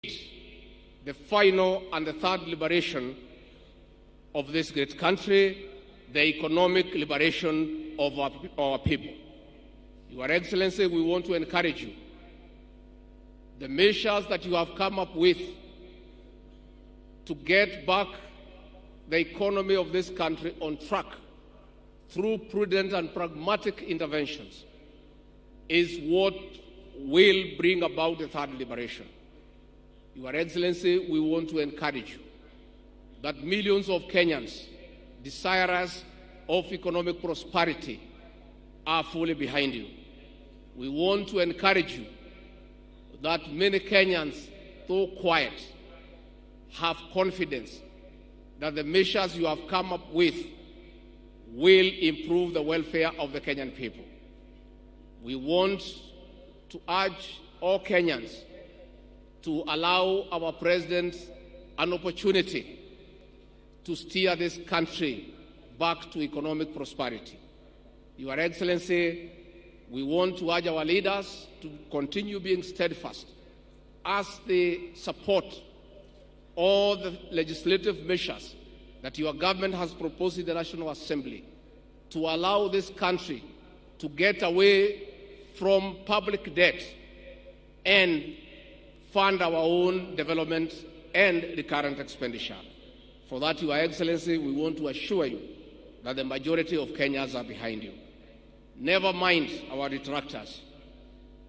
the final and the third liberation of this great country, the economic liberation of our people. Your Excellency, we want to encourage you. The measures that you have come up with to get back the economy of this country on track through prudent and pragmatic interventions is what will bring about the third liberation. Your Excellency, we want to encourage you that millions of Kenyans desirous of economic prosperity are fully behind you. We want to encourage you that many Kenyans, though quiet, have confidence that the measures you have come up with will improve the welfare of the Kenyan people. We want to urge all Kenyans to allow our President an opportunity to steer this country back to economic prosperity. Your Excellency, we want to urge our leaders to continue being steadfast as they support all the legislative measures that your government has proposed in the National Assembly to allow this country to get away from public debt and fund our own development and recurrent expenditure. For that, Your Excellency, we want to assure you that the majority of Kenyans are behind you. Never mind our detractors.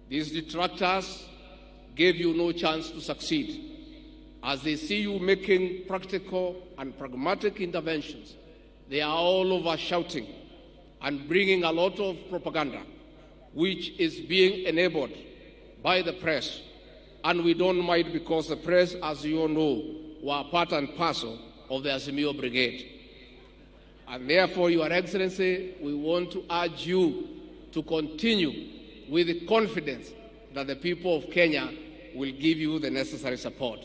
These detractors gave you no chance to succeed. As they see you making practical and pragmatic interventions, they are all over shouting and bringing a lot of propaganda, which is being enabled by the press. And we don't mind, because the press, as you all know, were part and parcel of the Azimio Brigade. And therefore, Your Excellency, we want to urge you to continue with the confidence that the people of Kenya will give you the necessary support.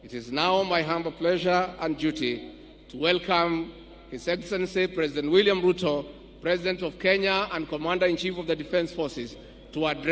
It is now my humble pleasure and duty to welcome His Excellency President William Ruto, President of Kenya and Commander-in-Chief of the Defense Forces, to address